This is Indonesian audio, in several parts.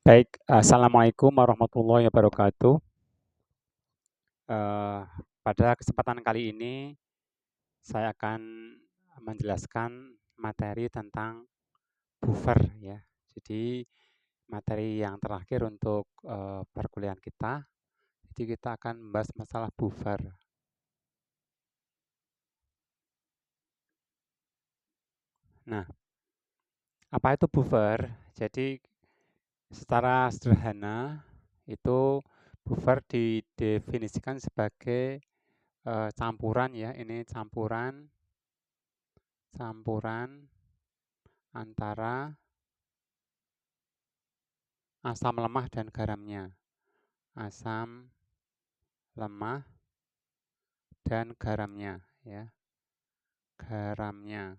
Baik, assalamualaikum warahmatullahi wabarakatuh. Pada kesempatan kali ini, saya akan menjelaskan materi tentang buffer ya. Jadi materi yang terakhir untuk perkuliahan kita. Jadi kita akan membahas masalah buffer. Nah, apa itu buffer? Jadi secara sederhana itu buffer didefinisikan sebagai campuran ya. Ini campuran antara asam lemah dan garamnya. Asam lemah dan garamnya ya. Garamnya.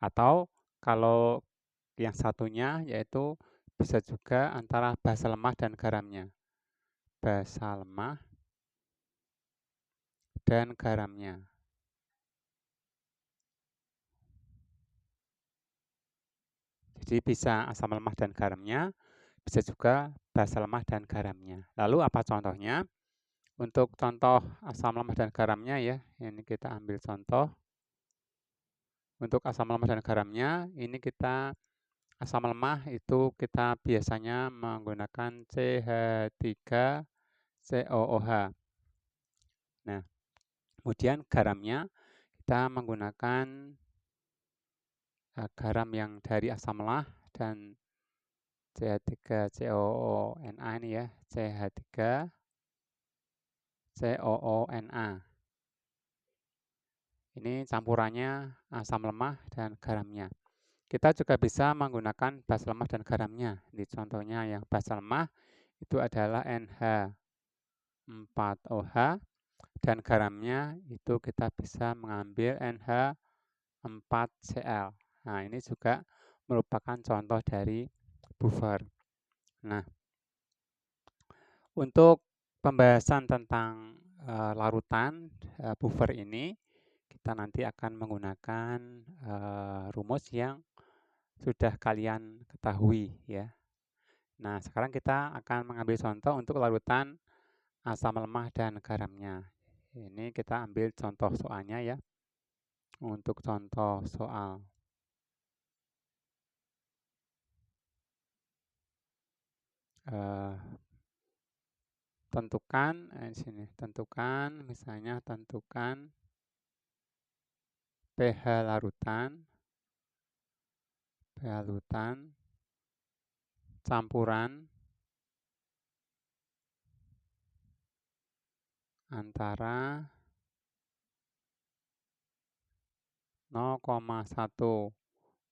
Atau kalau yang satunya yaitu bisa juga antara basa lemah dan garamnya. Basa lemah dan garamnya. Jadi bisa asam lemah dan garamnya, bisa juga basa lemah dan garamnya. Lalu apa contohnya? Untuk contoh asam lemah dan garamnya ya, ini kita ambil contoh. Untuk asam lemah dan garamnya, ini kita asam lemah itu kita biasanya menggunakan CH3COOH. Nah, kemudian garamnya kita menggunakan garam yang dari asam lemah dan CH3COONA ini ya, CH3COONA. Ini campurannya asam lemah dan garamnya. Kita juga bisa menggunakan basa lemah dan garamnya. Di contohnya yang basa lemah itu adalah NH4OH dan garamnya itu kita bisa mengambil NH4Cl. Nah, ini juga merupakan contoh dari buffer. Nah, untuk pembahasan tentang larutan buffer ini, kita nanti akan menggunakan rumus yang sudah kalian ketahui ya. Nah, sekarang kita akan mengambil contoh untuk larutan asam lemah dan garamnya. Ini kita ambil contoh soalnya ya. Untuk contoh soal. Tentukan misalnya tentukan pH larutan campuran antara 0,1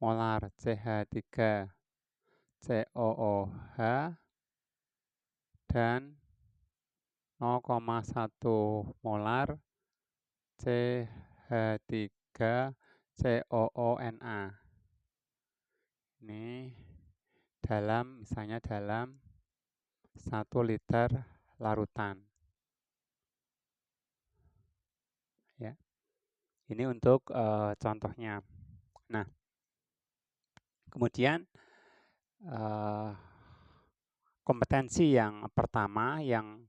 molar CH3COOH dan 0,1 molar CH3COONA. Ini misalnya dalam 1 liter larutan. Ya. Ini untuk contohnya. Nah, kemudian kompetensi yang pertama yang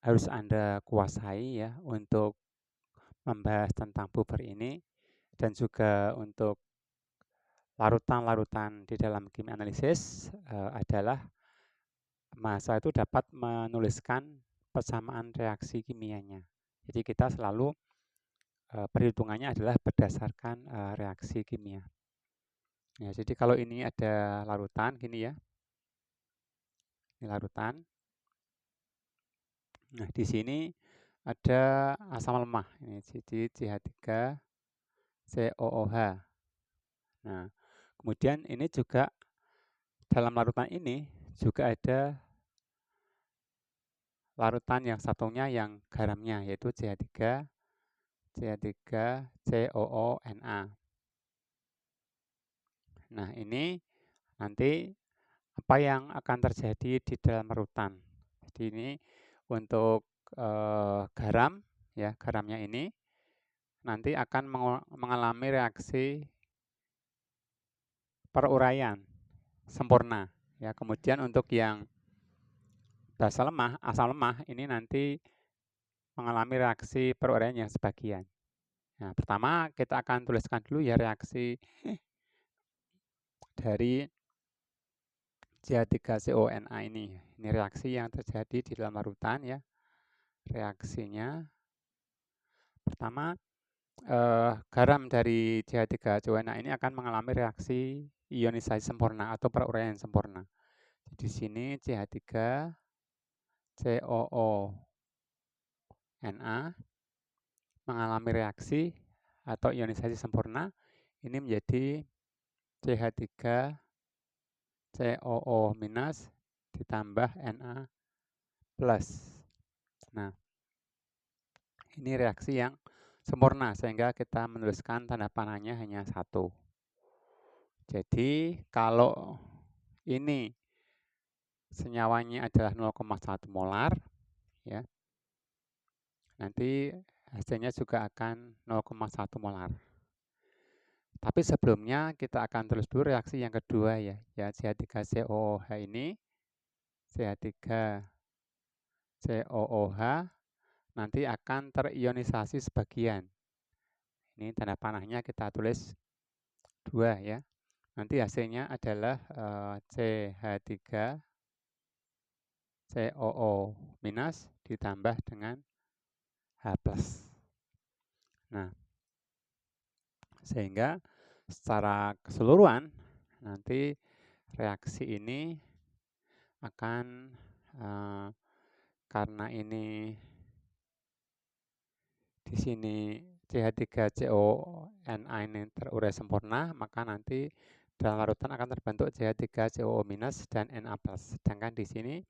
harus Anda kuasai ya untuk membahas tentang buffer ini dan juga untuk larutan-larutan di dalam kimia analisis adalah mahasiswa itu dapat menuliskan persamaan reaksi kimianya. Jadi kita selalu perhitungannya adalah berdasarkan reaksi kimia. Ya, jadi kalau ini ada larutan gini ya. Ini larutan. Nah, di sini ada asam lemah. Ini jadi CH3COOH. Nah, kemudian ini juga dalam larutan ini juga ada larutan yang satunya yang garamnya yaitu CH3COONA. Nah, ini nanti apa yang akan terjadi di dalam larutan. Jadi ini untuk garam ya, garamnya ini nanti akan mengalami reaksi peruraian sempurna. Ya, kemudian untuk yang basa lemah, asam lemah ini nanti mengalami reaksi peruraian yang sebagian. Nah, pertama kita akan tuliskan dulu ya reaksi dari CH3CONA ini. Ini reaksi yang terjadi di dalam larutan ya. Reaksinya pertama garam dari CH3CONA ini akan mengalami reaksi ionisasi sempurna atau peruraian sempurna. Di sini CH3COONA mengalami reaksi atau ionisasi sempurna ini menjadi CH3COO- ditambah Na+. Nah, ini reaksi yang sempurna sehingga kita menuliskan tanda panahnya hanya 1. Jadi kalau ini senyawanya adalah 0,1 molar ya. Nanti hasilnya juga akan 0,1 molar. Tapi sebelumnya kita akan terus dulu reaksi yang kedua ya CH3COOH ini CH3COOH nanti akan terionisasi sebagian. Ini tanda panahnya kita tulis 2 ya. Nanti hasilnya adalah CH3COO- ditambah dengan H+. Nah, sehingga secara keseluruhan nanti reaksi ini akan karena ini di sini CH3CONA ini terurai sempurna, maka nanti dalam larutan akan terbentuk CH3COO- dan Na+. Sedangkan di sini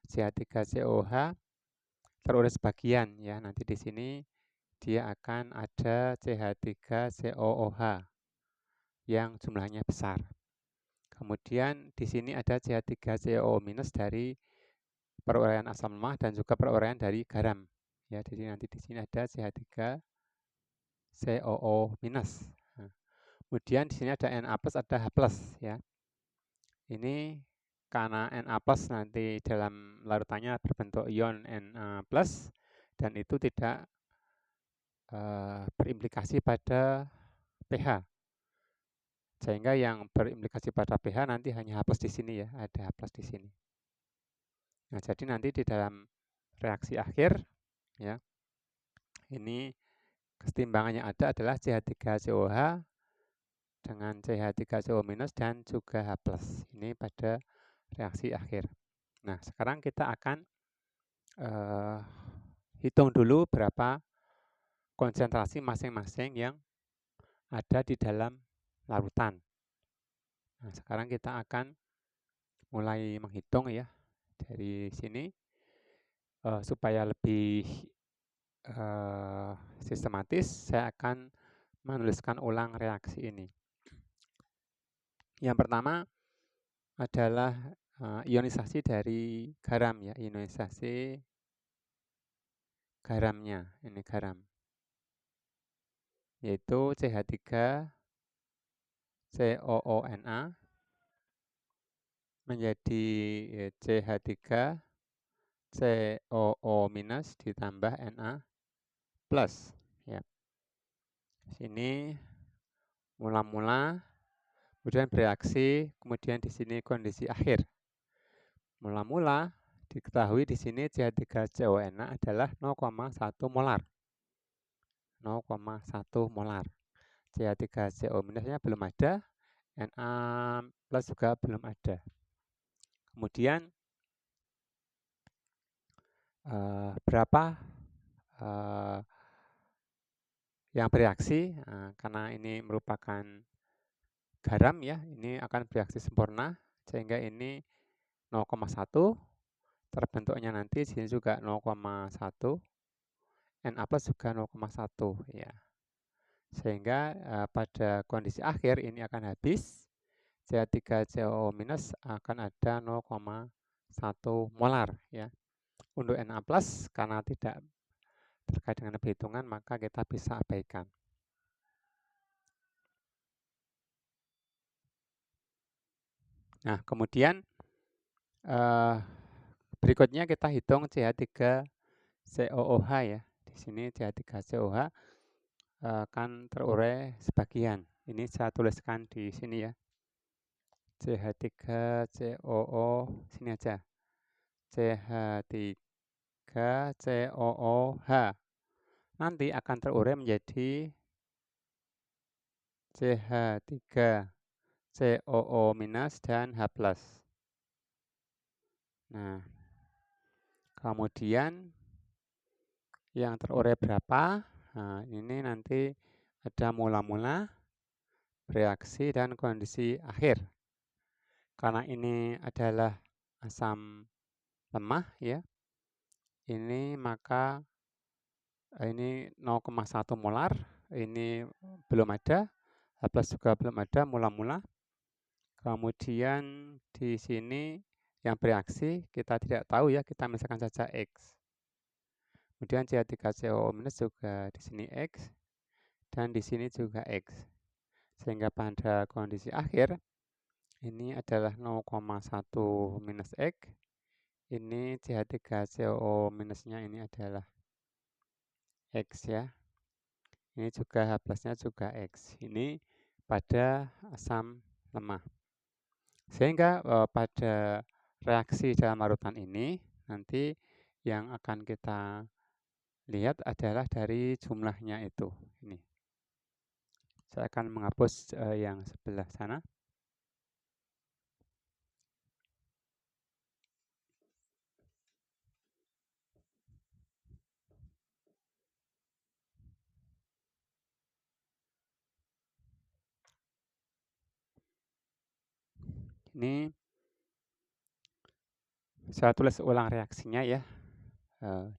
CH3COH terurai sebagian ya. Nanti di sini dia akan ada CH3COOH yang jumlahnya besar. Kemudian di sini ada CH3COO- dari peruraian asam lemah dan juga peruraian dari garam. Ya, jadi nanti di sini ada CH3COO-. Nah, kemudian di sini ada Na+, ada H+, ya. Ini karena Na+ nanti dalam larutannya berbentuk ion Na+, dan itu tidak berimplikasi pada pH. Sehingga yang berimplikasi pada pH nanti hanya H+ di sini ya, ada H+ di sini. Nah, jadi nanti di dalam reaksi akhir ya, ini kesetimbangan yang ada adalah CH3COH dengan CH3CO- dan juga H+. Ini pada reaksi akhir. Nah, sekarang kita akan hitung dulu berapa konsentrasi masing-masing yang ada di dalam larutan. Nah, sekarang kita akan mulai menghitung ya dari sini supaya lebih sistematis. Saya akan menuliskan ulang reaksi ini. Yang pertama adalah ionisasi dari garam ya, ionisasi garamnya, ini garam, yaitu CH3COONA menjadi CH3COO- ditambah Na+. Ya. Sini mula-mula, kemudian bereaksi, kemudian di sini kondisi akhir. Mula-mula diketahui di sini CH3CONA adalah 0,1 molar. 0,1 molar. CH3CO- belum ada, Na+ juga belum ada. Kemudian berapa yang bereaksi? Karena ini merupakan garam ya, ini akan bereaksi sempurna sehingga ini 0,1, terbentuknya nanti sini juga 0,1, Na+ juga 0,1 ya. Sehingga pada kondisi akhir ini akan habis, CH3COO- akan ada 0,1 molar ya. Untuk Na+ karena tidak terkait dengan perhitungan maka kita bisa abaikan. Nah, kemudian berikutnya kita hitung CH3COOH ya. Di sini CH3COOH kan terurai sebagian. Ini saya tuliskan di sini ya. CH3COO, sini aja. CH3COOH. Nanti akan terurai menjadi CH3COO- dan H+. Nah, kemudian yang terurai berapa? Nah, ini nanti ada mula-mula, reaksi, dan kondisi akhir. Karena ini adalah asam lemah ya, ini maka ini 0,1 molar, ini belum ada, H+ juga belum ada mula-mula. Kemudian di sini yang bereaksi kita tidak tahu ya, kita misalkan saja X. Kemudian CH3COO- juga di sini X, dan di sini juga X. Sehingga pada kondisi akhir, ini adalah 0,1 minus X. Ini CH3COO- nya ini adalah X ya. Ini juga H+-nya juga X. Ini pada asam lemah. Sehingga pada reaksi dalam larutan ini, nanti yang akan kita lihat adalah dari jumlahnya itu. Ini. Saya akan menghapus yang sebelah sana. Ini saya tulis ulang reaksinya ya.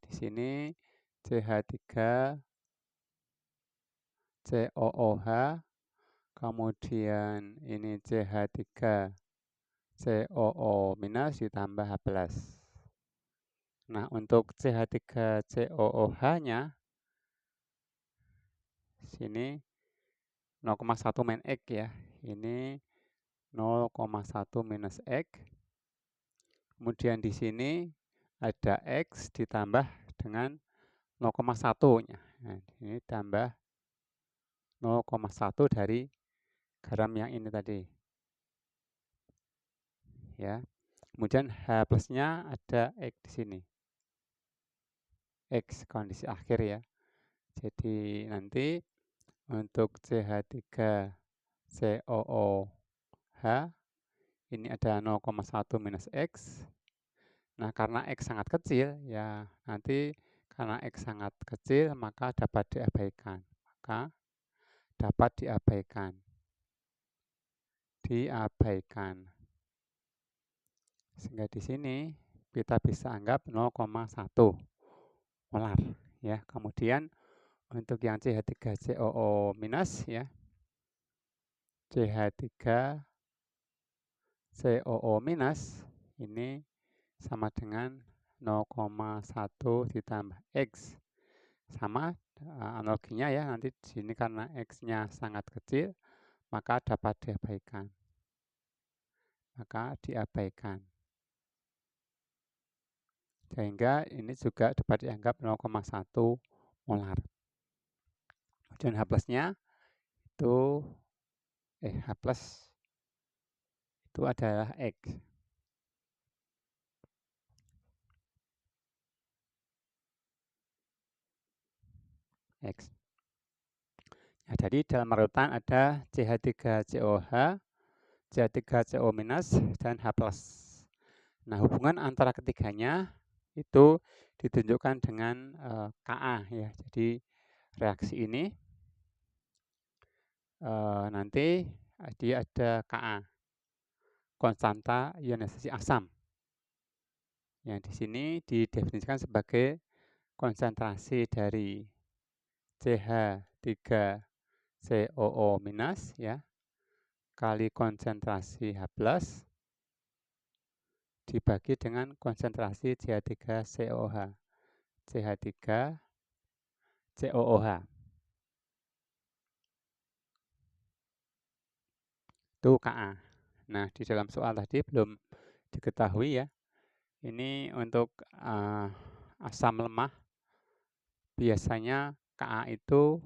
Di sini CH3COOH, kemudian ini CH3COO- ditambah H+. Nah, untuk CH3COOH-nya sini 0,1 min X ya. Ini 0,1 minus X. Kemudian di sini ada X ditambah dengan 0,1-nya. Nah, ini tambah 0,1 dari garam yang ini tadi. Ya. Kemudian H+-nya ada X di sini. X kondisi akhir ya. Jadi nanti untuk CH3COOH ini ada 0,1 minus X. Nah, karena X sangat kecil, ya nanti karena X sangat kecil, maka dapat diabaikan. Maka dapat diabaikan. Diabaikan. Sehingga di sini kita bisa anggap 0,1 molar. Ya, kemudian untuk yang CH3COO- ya, CH3COO- ini sama dengan 0,1 ditambah X. Sama analoginya ya, nanti di sini karena X-nya sangat kecil, maka dapat diabaikan. Maka diabaikan. Sehingga ini juga dapat dianggap 0,1 molar. Kemudian H+-nya itu H+ itu adalah X. X. Nah, jadi dalam larutan ada CH3COH, CH3CO- dan H+. Nah, hubungan antara ketiganya itu ditunjukkan dengan Ka ya. Jadi reaksi ini nanti dia ada Ka, konstanta ionisasi asam. Yang di sini didefinisikan sebagai konsentrasi dari CH3COO- ya kali konsentrasi H+ dibagi dengan konsentrasi CH3COOH. CH3COOH. Itu Ka. Nah, di dalam soal tadi belum diketahui ya. Ini untuk asam lemah, biasanya Ka itu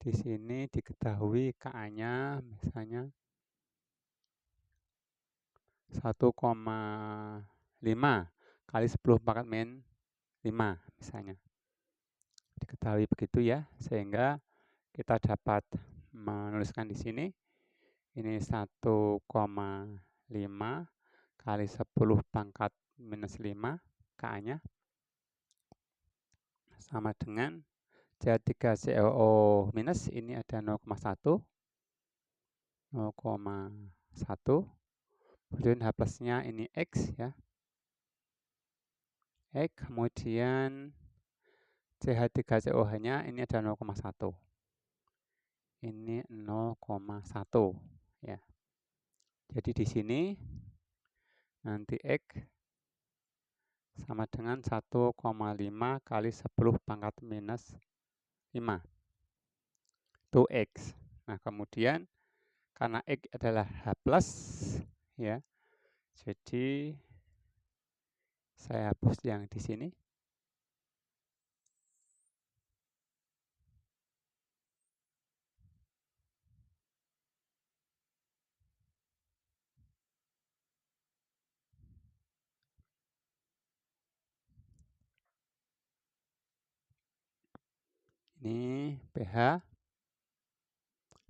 di sini diketahui Ka-nya misalnya 1,5 kali 10 pangkat min 5 misalnya. Diketahui begitu ya, sehingga kita dapat menuliskan di sini ini 1,5 kali 10 pangkat minus 5 Ka-nya sama dengan C3COO minus ini ada 0,1 kemudian H plusnya ini X ya, X, kemudian CH3COH-nya ini ada 0,1, ini 0,1 ya. Jadi di sini nanti X sama dengan 1,5 kali 10 pangkat minus 5, itu X. Nah, kemudian karena X adalah H plus ya, jadi saya hapus yang di sini. Ini pH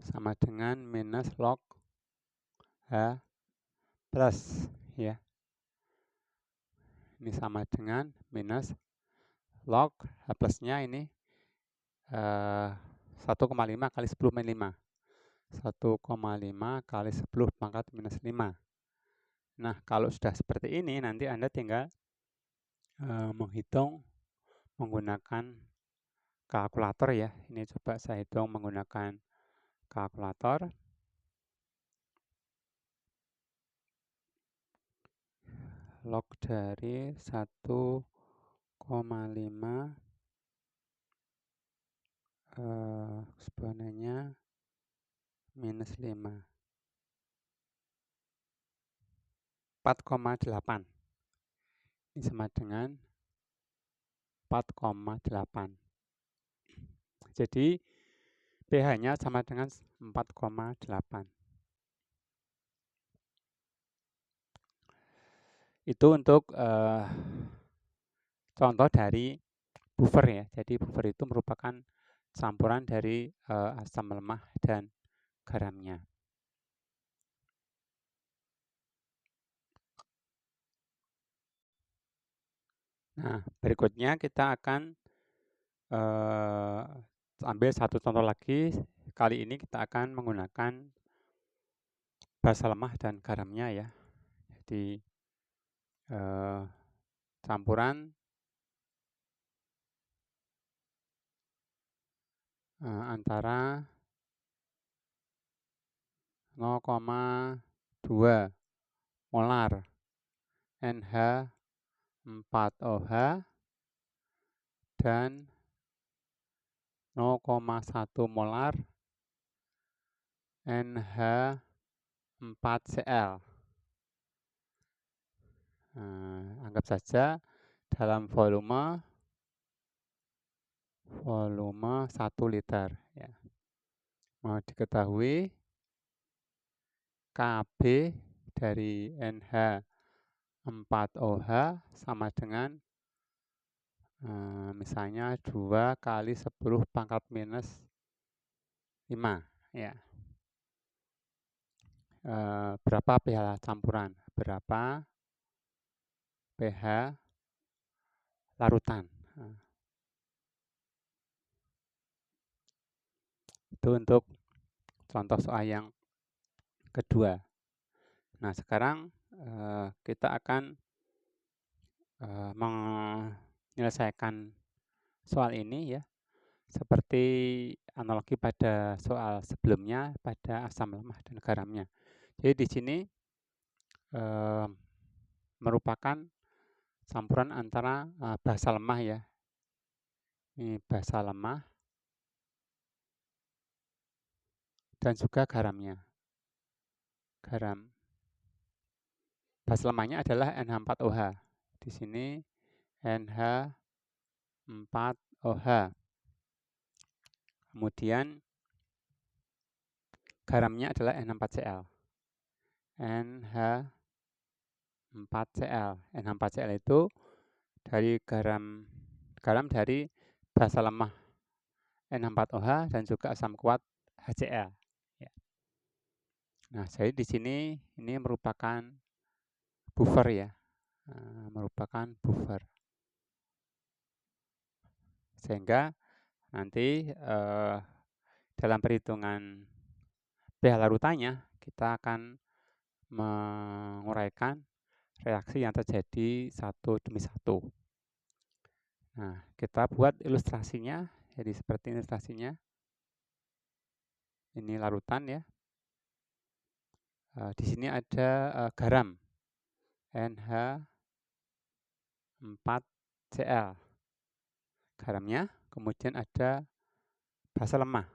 sama dengan minus log H plus ya. Ini sama dengan minus log H plusnya ini 1,5 kali 10 min 5. 1,5 kali 10 pangkat minus 5. Nah, kalau sudah seperti ini, nanti Anda tinggal menghitung menggunakan kalkulator ya. Ini coba saya hitung menggunakan kalkulator. Log dari 1,5 eksponennya minus 5. 4,8. Ini sama dengan 4,8. Jadi pH-nya sama dengan 4,8. Itu untuk contoh dari buffer ya. Jadi buffer itu merupakan campuran dari asam lemah dan garamnya. Nah, berikutnya kita akan ambil satu contoh lagi. Kali ini kita akan menggunakan basa lemah dan garamnya ya. Jadi campuran antara 0,2 molar NH4OH dan 0,1 molar NH4Cl. Anggap saja dalam volume 1 liter ya. Mau diketahui Kb dari NH4OH sama dengan misalnya 2 kali 10 pangkat minus 5 ya. Berapa pH campuran? Berapa pH larutan? Itu untuk contoh soal yang kedua. Nah, sekarang kita akan menyelesaikan soal ini ya, seperti analogi pada soal sebelumnya pada asam lemah dan garamnya. Jadi di sini merupakan campuran antara basa lemah ya. Ini basa lemah dan juga garamnya. garam. Basa lemahnya adalah NH4OH. Di sini NH4OH. Kemudian garamnya adalah NH4Cl. NH4Cl. NH4Cl itu dari garam dari basa lemah NH4OH dan juga asam kuat HCl. Ya. Nah, jadi di sini ini merupakan buffer ya, merupakan buffer. Sehingga nanti dalam perhitungan pH larutannya kita akan menguraikan reaksi yang terjadi satu demi satu. Nah, kita buat ilustrasinya, jadi seperti ilustrasinya. Ini larutan ya. Di sini ada garam NH4Cl. Garamnya, kemudian ada basa lemah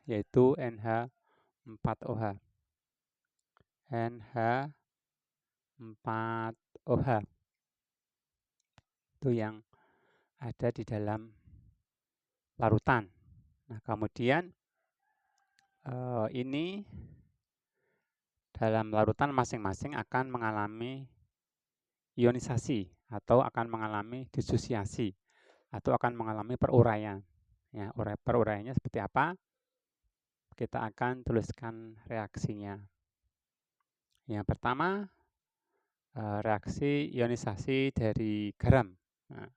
yaitu NH4OH. NH4OH itu yang ada di dalam larutan. Nah, kemudian ini dalam larutan masing-masing akan mengalami ionisasi atau akan mengalami disosiasi atau akan mengalami peruraian. Ya, peruraiannya seperti apa? Kita akan tuliskan reaksinya. Yang pertama, reaksi ionisasi dari garam. Nah,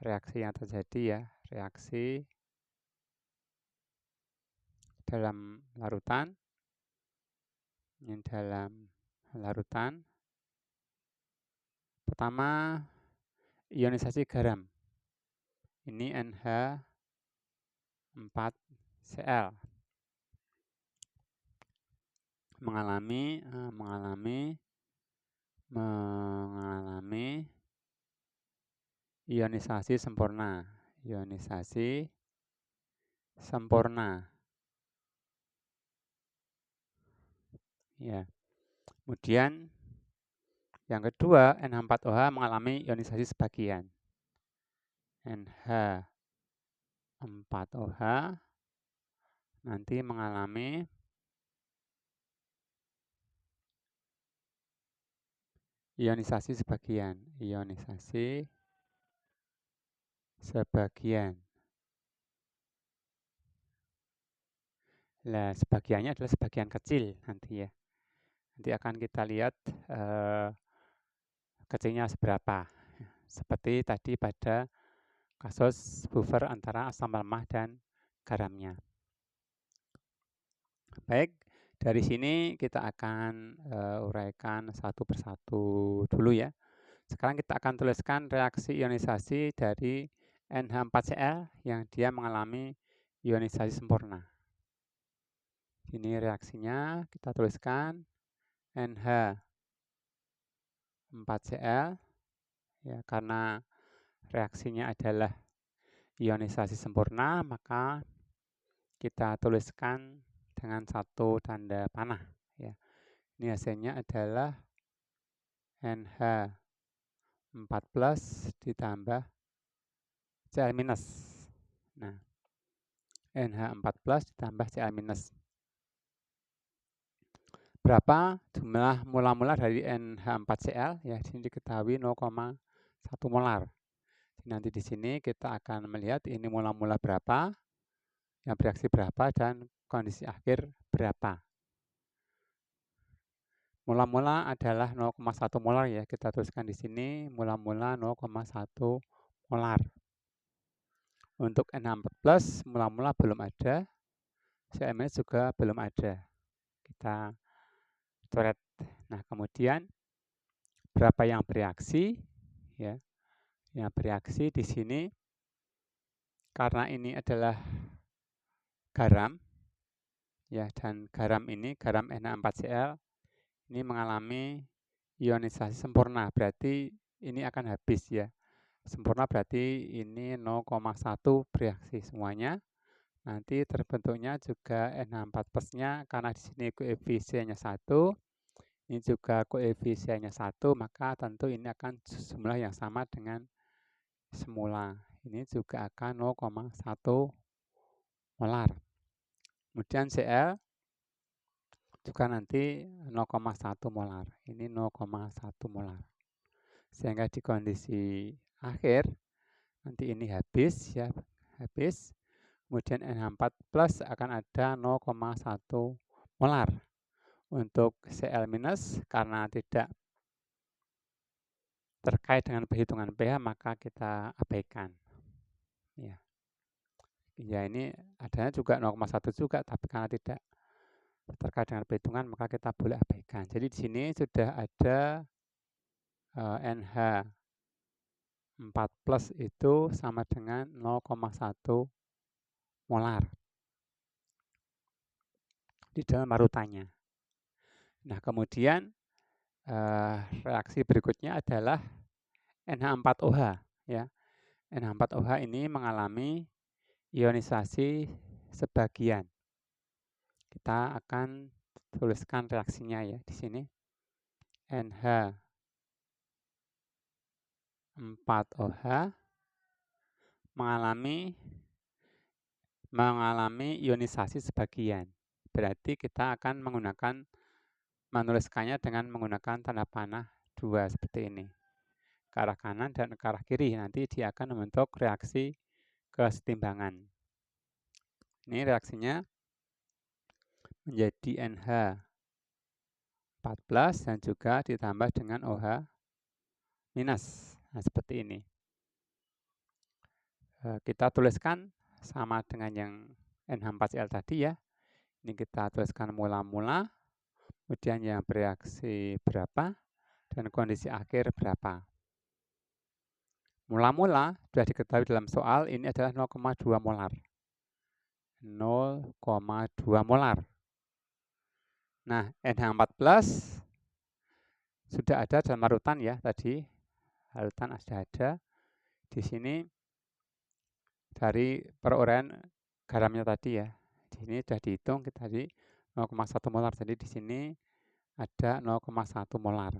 reaksi yang terjadi ya, reaksi dalam larutan. Ini dalam larutan. Pertama, ionisasi garam. Ini NH4Cl. mengalami ionisasi sempurna. Ionisasi sempurna. Ya. Kemudian yang kedua, NH4OH mengalami ionisasi sebagian. NH4OH nanti mengalami ionisasi sebagian. Ionisasi sebagian. Nah, sebagiannya adalah sebagian kecil nanti ya. Nanti akan kita lihat kecilnya seberapa. Seperti tadi pada kasus buffer antara asam lemah dan garamnya. Baik, dari sini kita akan uraikan satu persatu dulu ya. Sekarang kita akan tuliskan reaksi ionisasi dari NH4Cl yang dia mengalami ionisasi sempurna. Ini reaksinya, kita tuliskan NH4Cl ya, karena reaksinya adalah ionisasi sempurna, maka kita tuliskan dengan satu tanda panah ya. Ini hasilnya adalah NH4+ ditambah Cl-. Nah, NH4+ ditambah Cl-. Berapa jumlah mula-mula dari NH4Cl? Ya, di sini diketahui 0,1 molar. Nanti di sini kita akan melihat ini mula-mula berapa, yang bereaksi berapa, dan kondisi akhir berapa. Mula-mula adalah 0,1 molar ya, kita tuliskan di sini mula-mula 0,1 molar. Untuk NH4+ mula-mula belum ada, Cl- juga belum ada. Kita coret. Nah, kemudian berapa yang bereaksi? Ya, yang bereaksi di sini karena ini adalah garam, ya, dan garam NH4Cl ini mengalami ionisasi sempurna, berarti ini akan habis ya. Sempurna berarti ini 0,1 bereaksi semuanya. Nanti terbentuknya juga NH4+-nya karena di sini koefisiennya 1, ini juga koefisiennya 1, maka tentu ini akan jumlah yang sama dengan semula. Ini juga akan 0,1 molar. Kemudian Cl juga nanti 0,1 molar. Ini 0,1 molar. Sehingga di kondisi akhir nanti ini habis ya, habis. Kemudian NH4 plus akan ada 0,1 molar. Untuk Cl minus karena tidak terkait dengan perhitungan pH maka kita abaikan. Ya. Ya ini adanya juga 0,1 juga, tapi karena tidak terkait dengan perhitungan maka kita boleh abaikan. Jadi di sini sudah ada NH4 plus itu sama dengan 0,1 molar di dalam larutannya. Nah kemudian reaksi berikutnya adalah NH4OH ya. NH4OH ini mengalami ionisasi sebagian. Kita akan tuliskan reaksinya ya di sini. NH4OH mengalami ionisasi sebagian. Berarti kita akan menuliskannya dengan menggunakan tanda panah 2 seperti ini. Ke arah kanan dan ke arah kiri. Nanti dia akan membentuk reaksi kesetimbangan. Ini reaksinya menjadi NH14 dan juga ditambah dengan OH minus. Nah, seperti ini. Kita tuliskan sama dengan yang NH4Cl tadi ya. Ini kita tuliskan mula-mula, kemudian yang bereaksi berapa, dan kondisi akhir berapa. Mula-mula sudah diketahui dalam soal ini adalah 0,2 molar. 0,2 molar. Nah, NH14 sudah ada dalam larutan ya tadi. Larutan sudah ada. Di sini dari peruraian garamnya tadi ya. Di sini sudah dihitung kita tadi 0,1 molar. Jadi di sini ada 0,1 molar.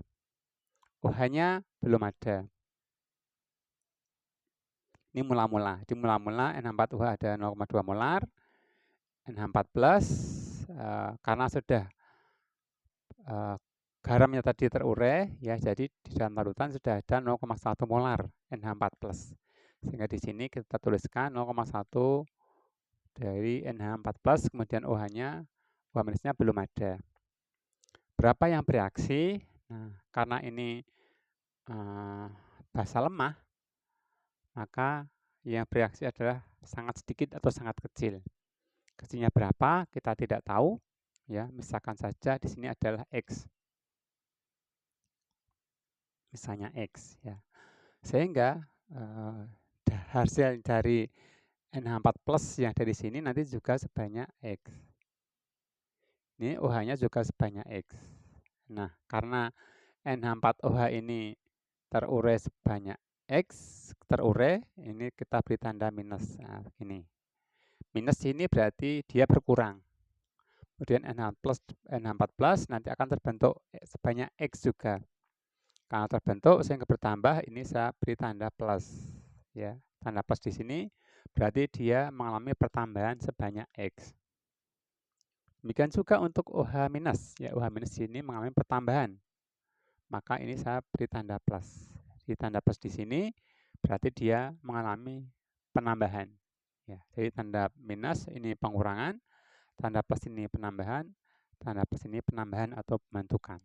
OH-nya belum ada. Ini mula-mula. Di mula-mula NH4OH ada 0,2 molar. NH14 karena sudah garamnya tadi terurai ya, jadi di dalam larutan sudah ada 0,1 molar NH4+. Sehingga di sini kita tuliskan 0,1 dari NH4+, kemudian OH-nya, OH minusnya belum ada. Berapa yang bereaksi? Nah, karena ini basa lemah, maka yang bereaksi adalah sangat sedikit atau sangat kecil. Kecilnya berapa? Kita tidak tahu. Ya, misalkan saja di sini adalah X. Misalnya X ya. Sehingga hasil dari NH4 plus yang dari sini nanti juga sebanyak X. Ini OH-nya juga sebanyak X. Nah, karena NH4OH ini terurai sebanyak X, terurai, ini kita beri tanda minus. Nah, ini. Minus ini berarti dia berkurang. Kemudian NH4+ nanti akan terbentuk sebanyak X juga. Kalau terbentuk sehingga bertambah, ini saya beri tanda plus. Ya, tanda plus di sini berarti dia mengalami pertambahan sebanyak X. Demikian juga untuk OH minus. Ya, OH minus ini mengalami pertambahan. Maka ini saya beri tanda plus. Di tanda plus di sini berarti dia mengalami penambahan. Ya, jadi tanda minus ini pengurangan, tanda plus ini penambahan, tanda plus ini penambahan atau pembentukan.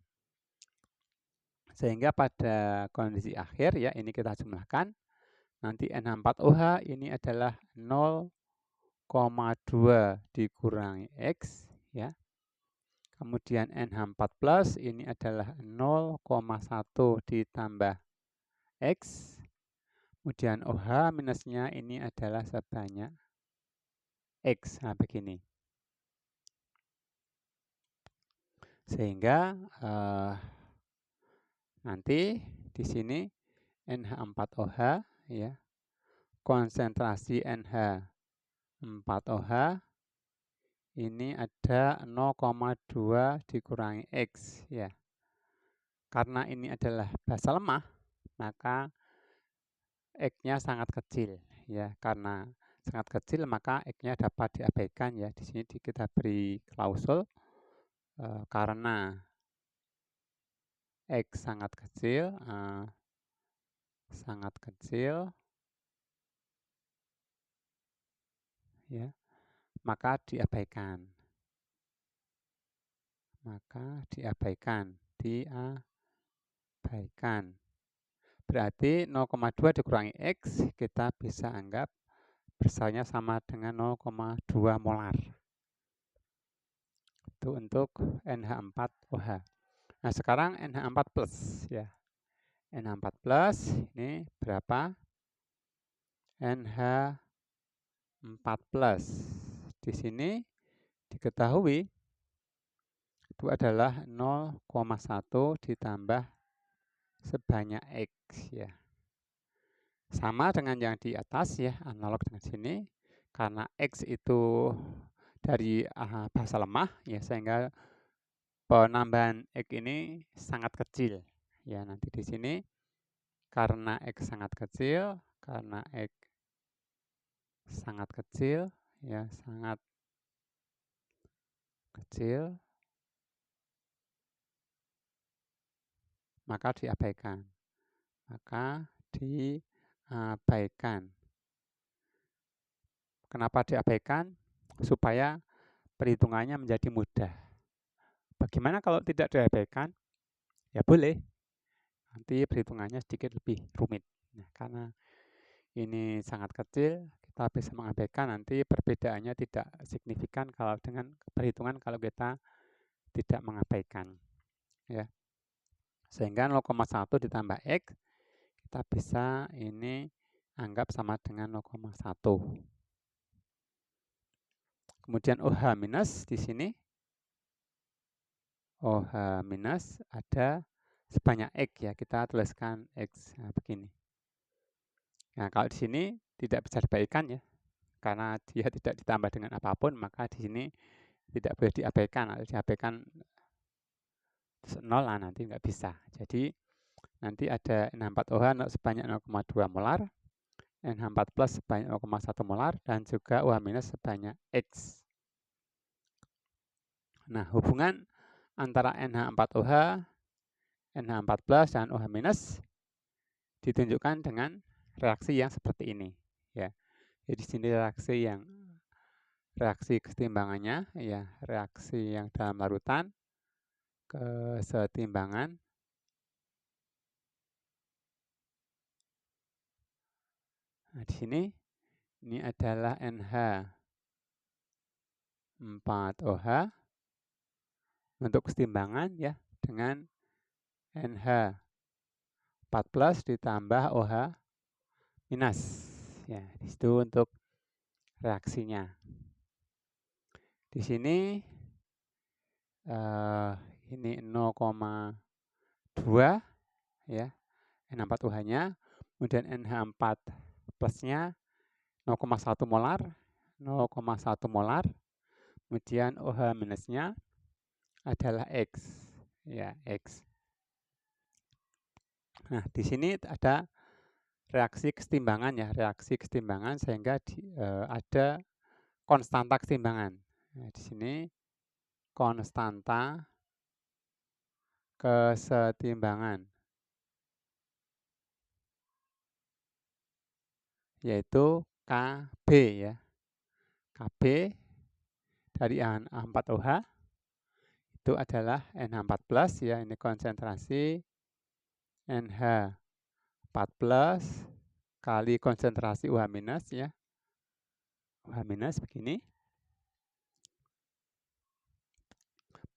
Sehingga pada kondisi akhir ya ini kita jumlahkan. Nanti NH4OH ini adalah 0,2 dikurangi X ya. Kemudian NH4+ ini adalah 0,1 ditambah X. Kemudian OH minusnya ini adalah sebanyak X. Nah, begini. Sehingga nanti di sini NH4OH ya. Konsentrasi NH4OH ini ada 0,2 dikurangi X ya. karena ini adalah basa lemah, maka X-nya sangat kecil ya. Karena sangat kecil maka X-nya dapat diabaikan ya. Di sini kita beri klausul karena X sangat kecil ya, maka diabaikan. Berarti 0,2 dikurangi X, kita bisa anggap besarnya sama dengan 0,2 molar. Itu untuk NH4OH. Nah, sekarang NH4 plus ya. NH4 plus ini berapa? NH4 plus. Di sini diketahui itu adalah 0,1 ditambah sebanyak X ya. Sama dengan yang di atas ya, analog dengan sini. Karena X itu dari basa lemah ya, sehingga penambahan X ini sangat kecil. Ya, nanti di sini karena X sangat kecil, ya, sangat kecil, maka diabaikan. Kenapa diabaikan? Supaya perhitungannya menjadi mudah. Bagaimana kalau tidak diabaikan? Ya boleh. Nanti perhitungannya sedikit lebih rumit. Nah, karena ini sangat kecil, kita bisa mengabaikan, nanti perbedaannya tidak signifikan kalau dengan perhitungan kalau kita tidak mengabaikan. Ya. Sehingga 0,1 ditambah X, kita bisa ini anggap sama dengan 0,1. Kemudian OH minus di sini. OH minus ada sebanyak X ya, kita tuliskan X begini. Nah, kalau di sini tidak bisa diabaikan ya, karena dia tidak ditambah dengan apapun, maka di sini tidak boleh diabaikan. Kalau diabaikan 0 lah, nanti nggak bisa. Jadi nanti ada NH4OH sebanyak 0,2 molar, NH4 plus sebanyak 0,1 molar, dan juga OH minus sebanyak X. Nah, hubungan antara NH4OH, NH4 plus, dan OH minus ditunjukkan dengan reaksi yang seperti ini. Ya. Jadi di sini reaksi kesetimbangannya, ya, reaksi yang dalam larutan kesetimbangan. Nah, di sini ini adalah NH4OH untuk kesetimbangan ya dengan NH4 plus ditambah OH minus. Ya, di situ untuk reaksinya. Di sini ini 0,2 ya, NH4OH-nya, kemudian NH4 plusnya 0,1 molar, kemudian OH minusnya adalah X, ya, X. Nah, di sini ada reaksi kesetimbangan ya, sehingga ada konstanta kesetimbangan. Nah, di sini konstanta kesetimbangan, yaitu Kb ya. Kb dari NH4OH itu adalah NH4 plus ya, ini konsentrasi NH4 plus kali konsentrasi OH minus ya. OH minus begini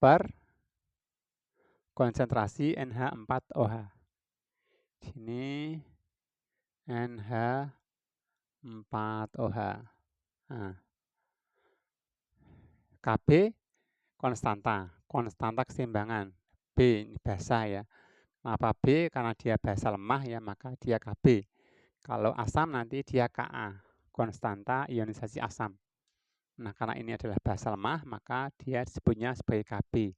per konsentrasi NH4OH. Sini NH4OH. Nah, Kb konstanta keseimbangan. B ini basa ya. Kenapa B? Karena dia basa lemah ya, maka dia Kb. Kalau asam nanti dia Ka, konstanta ionisasi asam. Nah, karena ini adalah basa lemah, maka dia disebutnya sebagai Kb,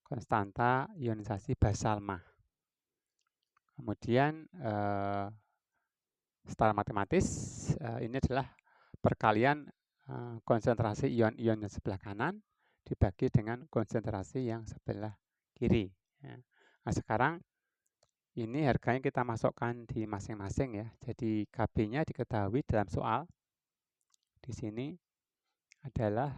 konstanta ionisasi basa lemah. Kemudian secara matematis ini adalah perkalian konsentrasi ion-ion yang sebelah kanan dibagi dengan konsentrasi yang sebelah kiri. Ya. Nah, sekarang ini harganya kita masukkan di masing-masing ya. Jadi KB-nya diketahui dalam soal. Di sini adalah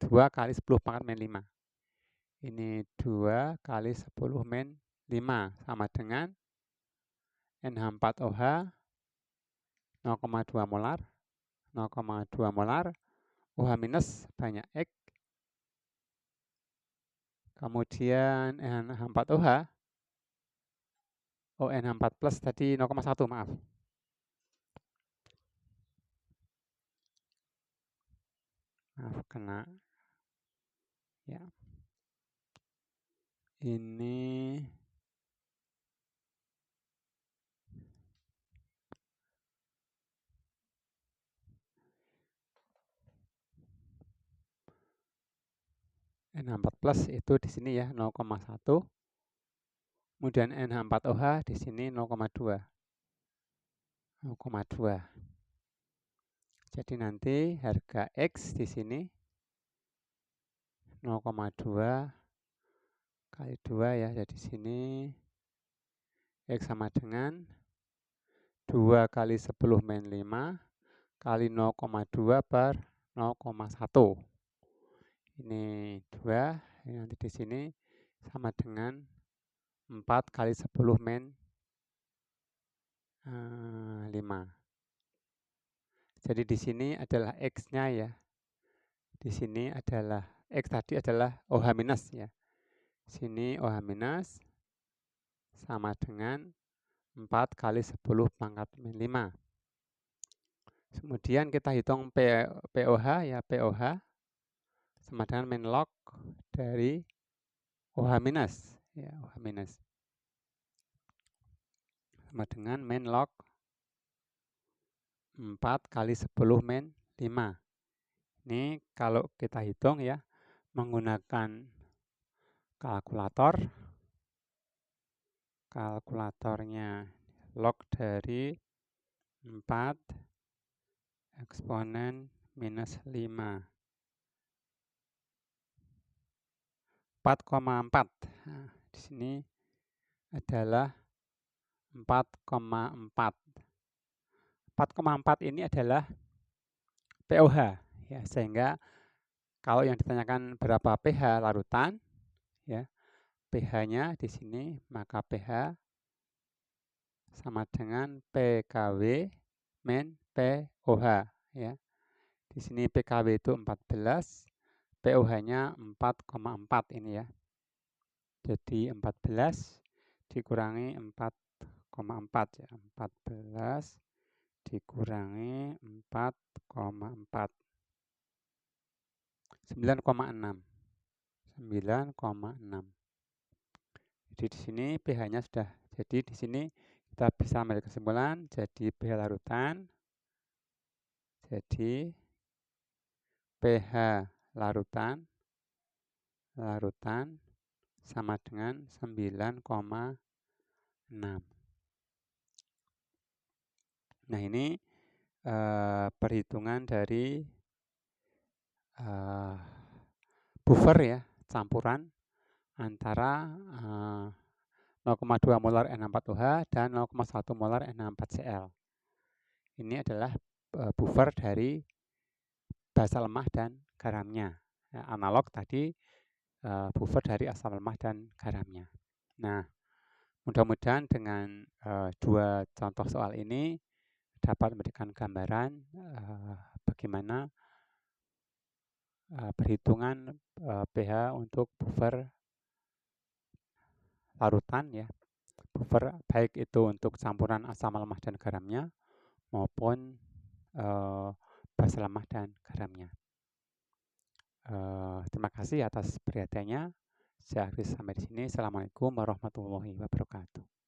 2 kali 10 pangkat min 5. Ini 2 kali 10 min 5 sama dengan NH4OH 0,2 molar. 0,2 molar. OH minus banyak X. Kemudian NH4OH. NH4 plus tadi 0,1, maaf. Maaf, kena. Ya. Ini NH4 plus itu di sini ya 0,1. Kemudian NH4OH di sini 0,2. 0,2. Jadi nanti harga X di sini 0,2 kali 2 ya. Jadi sini X sama dengan 2 kali 10 min 5 kali 0,2 per 0,1. Ini 2, ini nanti di sini sama dengan 4 kali 10 min 5. Jadi di sini adalah X-nya ya. Di sini adalah X tadi adalah OH minus ya. Sini OH minus sama dengan 4 kali 10 pangkat min 5. Kemudian kita hitung POH ya, POH sama dengan min log dari OH minus ya, OH minus sama dengan min log 4 kali 10 min 5. Ini kalau kita hitung ya menggunakan kalkulator. Kalkulatornya log dari 4 eksponen minus 5. 4,4. Nah, di sini adalah 4,4. 4,4 ini adalah POH ya, sehingga kalau yang ditanyakan berapa pH larutan ya, pH-nya di sini maka pH sama dengan PKW min POH ya. Di sini PKW itu 14, POH-nya 4,4 ini ya. Jadi 14 dikurangi 4,4 ya. 14 dikurangi 4,4. 9,6. 9,6. Jadi di sini pH-nya sudah. Jadi di sini kita bisa ambil kesimpulan jadi pH larutan. Jadi pH larutan sama dengan 9,6. Nah, ini perhitungan dari buffer ya, campuran antara 0,2 molar N64OH dan 0,1 molar N64Cl. Ini adalah buffer dari basa lemah dan garamnya. Ya, analog tadi buffer dari asam lemah dan garamnya. Nah, mudah-mudahan dengan 2 contoh soal ini dapat memberikan gambaran bagaimana perhitungan pH untuk buffer larutan ya. Buffer baik itu untuk campuran asam lemah dan garamnya maupun basa lemah dan garamnya. Terima kasih atas perhatiannya. Saya akhiri sampai di sini. Assalamualaikum warahmatullahi wabarakatuh.